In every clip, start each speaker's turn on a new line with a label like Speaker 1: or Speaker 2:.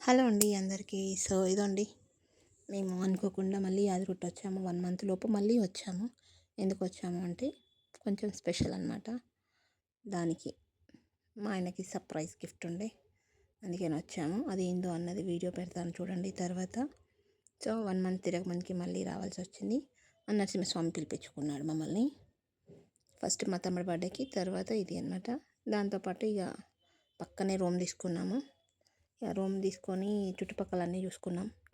Speaker 1: Hello అండి అందరికీ. ఇదండి మేము అనుకోకుండా మళ్ళీ యాదగిరిగుట్ట వచ్చాము. 1 మంత్ లోపు మళ్ళీ వచ్చాము. ఎందుకు వచ్చాము అంటే కొంచెం స్పెషల్ అనమాట. దానికి మా ఆయనకి సర్ప్రైజ్ గిఫ్ట్ ఉండే అందుకని వచ్చాము. అది ఏందో అన్నది వీడియో పెడతాను చూడండి తర్వాత. 1 మంత్ తిరగమందికి మళ్ళీ రావాల్సి వచ్చింది. నరసింహస్వామి పిలిపించుకున్నాడు మమ్మల్ని. ఫస్ట్ మా తమ్ముడి బర్త్డేకి, తర్వాత ఇది అనమాట. దాంతోపాటు ఇక పక్కనే రూమ్ తీసుకున్నాము. ఇక రూమ్ తీసుకొని చుట్టుపక్కల అన్నీ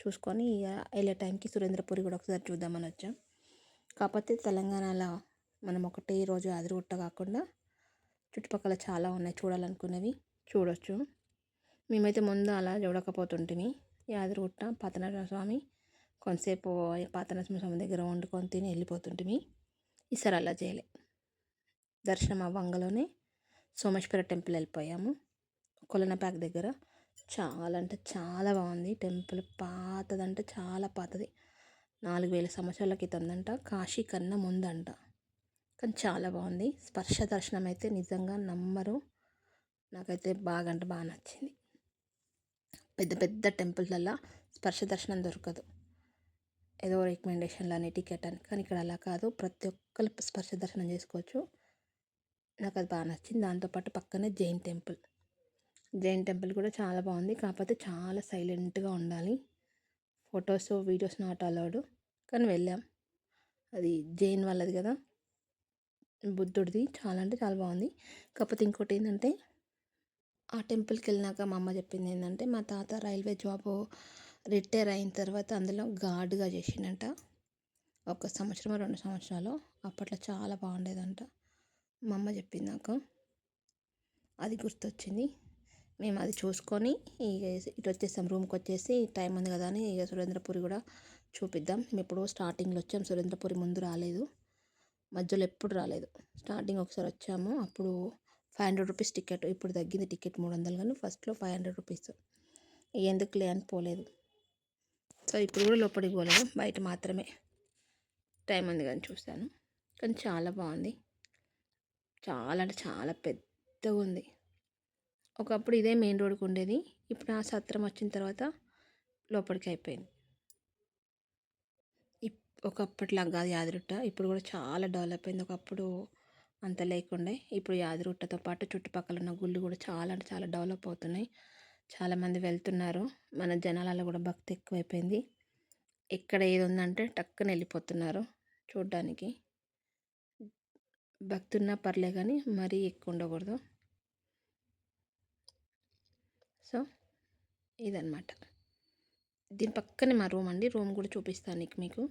Speaker 1: చూసుకొని ఇక వెళ్ళే టైంకి సురేంద్రపురి కూడా ఒకసారి చూద్దామని వచ్చాం. కాకపోతే తెలంగాణలో మనం ఒకటే రోజు యాదగిరిగుట్ట కాకుండా చుట్టుపక్కల చాలా ఉన్నాయి చూడాలనుకునేవి, చూడొచ్చు. మేమైతే ముందు అలా చూడకపోతుంటిమి. యాదగిరిగుట్ట పాతనరసింహస్వామి కొంతసేపు పాతనరసింహస్వామి దగ్గర వండుకొని తిని వెళ్ళిపోతుంటిమి. ఈసారి అలా చేయలే. దర్శనం అవ్వంగానే సోమేశ్వర టెంపుల్ వెళ్ళిపోయాము. కొలనపాక దగ్గర చాలా అంటే చాలా బాగుంది టెంపుల్. పాతదంటే చాలా పాతది, 4000 సంవత్సరాల క్రితందంట. కాశీ కన్నా ముందంట. కానీ చాలా బాగుంది. స్పర్శ దర్శనం అయితే నిజంగా నమ్మరు. నాకైతే బాగా అంటే బాగా నచ్చింది. పెద్ద పెద్ద టెంపుల్లలో స్పర్శ దర్శనం దొరకదు, ఏదో రికమెండేషన్లు అని టికెట్ అని. కానీ ఇక్కడ అలా కాదు, ప్రతి ఒక్కరు స్పర్శ దర్శనం చేసుకోవచ్చు. నాకు అది బాగా నచ్చింది. దాంతోపాటు పక్కనే జైన్ టెంపుల్ కూడా చాలా బాగుంది. కాకపోతే చాలా సైలెంట్గా ఉండాలి. Photos videos not allowed. కానీ వెళ్ళాం. అది జైన్ వాళ్ళది కదా, బుద్ధుడిది. చాలా అంటే చాలా బాగుంది. కాకపోతే ఇంకోటి ఏంటంటే, ఆ టెంపుల్కి వెళ్ళినాక మా అమ్మ చెప్పింది ఏంటంటే, మా తాత రైల్వే జాబ్ రిటైర్ అయిన తర్వాత అందులో గార్డుగా చేసిండంట. 1 సంవత్సరమో 2 సంవత్సరాలు. అప్పట్లో చాలా బాగుండేదంట. మా అమ్మ చెప్పింది నాకు, అది గుర్తొచ్చింది. మేము అది చూసుకొని ఇక ఇటు వచ్చేసాం. రూమ్కి వచ్చేసి టైం ఉంది కదా అని ఇక సురేంద్రపురి కూడా చూపిద్దాం. మేము ఎప్పుడో స్టార్టింగ్లో వచ్చాము, సురేంద్రపురి ముందు రాలేదు, మధ్యలో ఎప్పుడు రాలేదు. స్టార్టింగ్ ఒకసారి వచ్చాము, అప్పుడు 500 రూపీస్ టికెట్. ఇప్పుడు తగ్గింది టికెట్ 300, కానీ ఫస్ట్లో 500 రూపీస్. ఎందుకులే అని పోలేదు. ఇప్పుడు కూడా లోపలికి పోలేదు, బయట మాత్రమే టైం ఉంది కానీ చూశాను. కానీ చాలా బాగుంది. చాలా అంటే చాలా పెద్దగా ఉంది. ఒకప్పుడు ఇదే మెయిన్ రోడ్కి ఉండేది, ఇప్పుడు ఆ సత్రం వచ్చిన తర్వాత లోపలికి అయిపోయింది. ఒకప్పటిలాగా కాదు యాదగిరిగుట్ట, ఇప్పుడు కూడా చాలా డెవలప్ అయింది. ఒకప్పుడు అంత లేకుండే. ఇప్పుడు యాదగిరిగుట్టతో పాటు చుట్టుపక్కల ఉన్న గుళ్ళు కూడా చాలా అంటే చాలా డెవలప్ అవుతున్నాయి. చాలామంది వెళ్తున్నారు. మన జనాలలో కూడా భక్తి ఎక్కువైపోయింది. ఎక్కడ ఏది ఉందంటే టక్కున వెళ్ళిపోతున్నారు చూడ్డానికి. భక్తి ఉన్నా పర్లే కానీ మరీ ఎక్కువ ఉండకూడదు. ఇదన్నమాట. దీని పక్కనే మా రూమ్ అండి. రూమ్ కూడా చూపిస్తాను మీకు.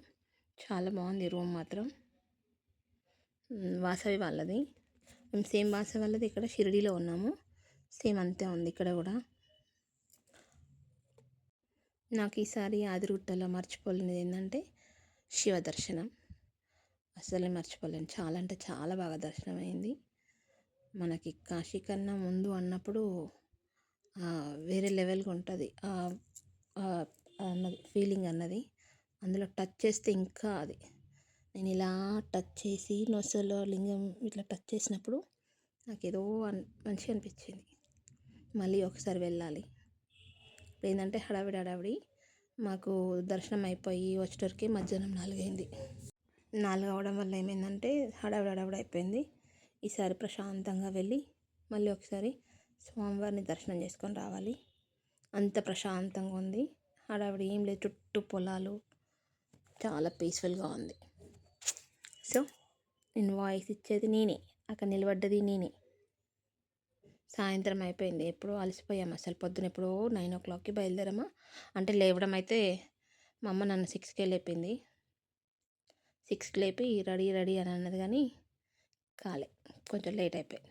Speaker 1: చాలా బాగుంది రూమ్ మాత్రం. వాసవి వాళ్ళది. మేము సేమ్ వాసవి వాళ్ళది ఇక్కడ షిరిడీలో ఉన్నాము. సేమ్ అంతే ఉంది ఇక్కడ కూడా. నాకు ఈసారి యాదగిరిగుట్టలో మర్చిపోలేనిది ఏంటంటే శివ దర్శనం. అసలే మర్చిపోలేను. చాలా అంటే చాలా బాగా దర్శనం అయింది. మనకి కాశీ కన్నా ముందు అన్నప్పుడు వేరే లెవెల్గా ఉంటుంది అన్నది ఫీలింగ్ అన్నది. అందులో టచ్ చేస్తే ఇంకా అది, నేను ఇలా టచ్ చేసి నొసలో లింగం ఇట్లా టచ్ చేసినప్పుడు నాకు ఏదో మంచిగా అనిపించింది. మళ్ళీ ఒకసారి వెళ్ళాలి. ఏంటంటే హడావిడి మాకు దర్శనం అయిపోయి వచ్చేటరికి మధ్యాహ్నం 4 అయింది. 4 అవడం వల్ల ఏమైందంటే హడావిడి అయిపోయింది. ఈసారి ప్రశాంతంగా వెళ్ళి మళ్ళీ ఒకసారి స్వామివారిని దర్శనం చేసుకొని రావాలి. అంత ప్రశాంతంగా ఉంది. హడావిడి ఏం లేదు, చుట్టూ పొలాలు, చాలా పీస్ఫుల్గా ఉంది. నేను వాయిస్ ఇచ్చేది నేనే, అక్కడ నిలబడ్డది నేనే. సాయంత్రం అయిపోయింది. ఎప్పుడో అలసిపోయాము. అసలు పొద్దున ఎప్పుడో 9 o'clockకి బయలుదేరామా. అంటే లేవడం అయితే మా అమ్మ నన్ను 6కే లేపింది. 6కి లేపి రెడీ అని అన్నది, కానీ కాలే, కొంచెం లేట్ అయిపోయింది.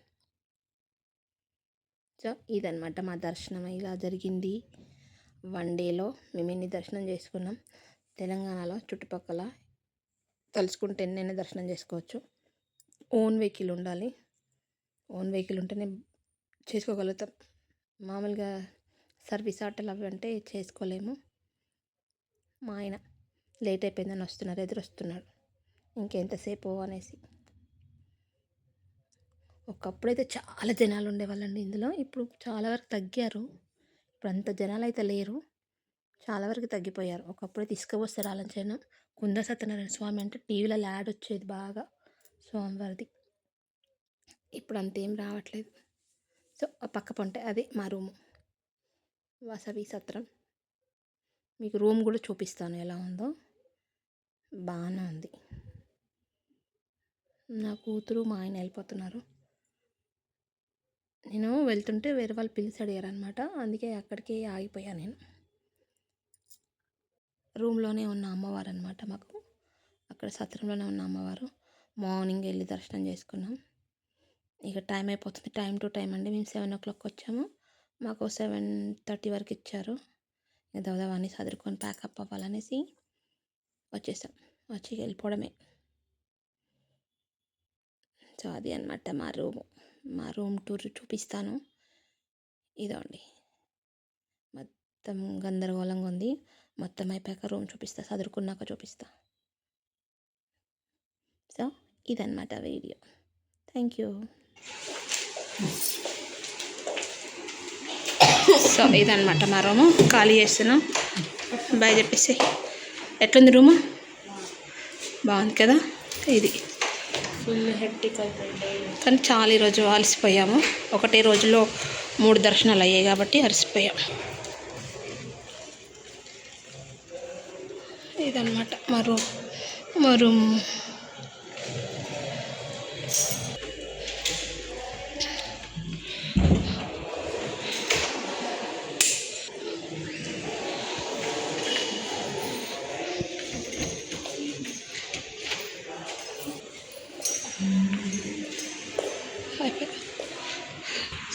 Speaker 1: ఇదన్నమాట మా దర్శనం. ఇలా జరిగింది 1 డేలో. మేము ఎన్ని దర్శనం చేసుకున్నాం. తెలంగాణలో చుట్టుపక్కల తలుచుకుంటే ఎన్నైనా దర్శనం చేసుకోవచ్చు. ఓన్ వెహికల్ ఉండాలి. ఓన్ వెహికల్ ఉంటేనే చేసుకోగలుగుతాం. మామూలుగా సర్వీస్ ఆటోలు అవి అంటే చేసుకోలేము. మా ఆయన లేట్ అయిపోయిందని ఎదురొస్తున్నాడు ఇంకెంతసేపు అనేసి. ఒకప్పుడైతే చాలా జనాలు ఉండేవాళ్ళండి ఇందులో. ఇప్పుడు చాలా వరకు తగ్గారు. ఇప్పుడు అంత జనాలు అయితే లేరు, చాలా వరకు తగ్గిపోయారు. ఒకప్పుడు తీసుకువస్తారు ఆలంచైన కుంద సత్యనారాయణ స్వామి అంటే టీవీలలో యాడ్ వచ్చేది బాగా స్వామివారిది. ఇప్పుడు అంతేం రావట్లేదు. సో ఆ పక్క పొంటే అది మా రూము, వాసవి సత్రం. మీకు రూమ్ కూడా చూపిస్తాను ఎలా ఉందో, బాగానే ఉంది. నా కూతురు మా ఆయన వెళ్ళిపోతున్నారు. నేను వెళ్తుంటే వేరే వాళ్ళు పిలిచి అడిగారు అనమాట, అందుకే అక్కడికే ఆగిపోయాను నేను. రూమ్లోనే ఉన్న అమ్మవారు అనమాట మాకు, అక్కడ సత్రంలోనే ఉన్న అమ్మవారు. మార్నింగ్ వెళ్ళి దర్శనం చేసుకున్నాం. ఇక టైం అయిపోతుంది, టైం టు టైం అండి. మేము 7 o'clock వచ్చాము, మాకు 7:30 వరకు ఇచ్చారు. దాదాపు అన్నీ చదువుకొని ప్యాకప్ అవ్వాలనేసి వచ్చేసాం, వచ్చి వెళ్ళిపోవడమే. సో అది అనమాట మా రూమ్ టూర్ చూపిస్తాను. ఇదండి, మొత్తం గందరగోళంగా ఉంది. మొత్తం అయిపోయాక రూమ్ చూపిస్తా, చదువుకున్నాక చూపిస్తా. సో ఇదన్నమాట వీడియో. Thank you. సో ఇదన్నమాట మా రూము, ఖాళీ చేస్తున్నాం. బాయ్ చెప్పేసి. ఎట్లుంది రూము? బాగుంది కదా. ఇది
Speaker 2: ఫుల్ హెక్టిక్ అయిపోయింది,
Speaker 1: కానీ చాలా ఈరోజు అలసిపోయాము. ఒకటే రోజులో 3 దర్శనాలు అయ్యాయి కాబట్టి అలసిపోయాం. ఇదన్నమాట మా రూమ్.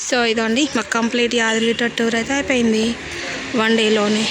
Speaker 1: సో ఇదండి మాకు కంప్లీట్ యాదగిరి టూర్ అయితే అయిపోయింది 1 dayలోనే.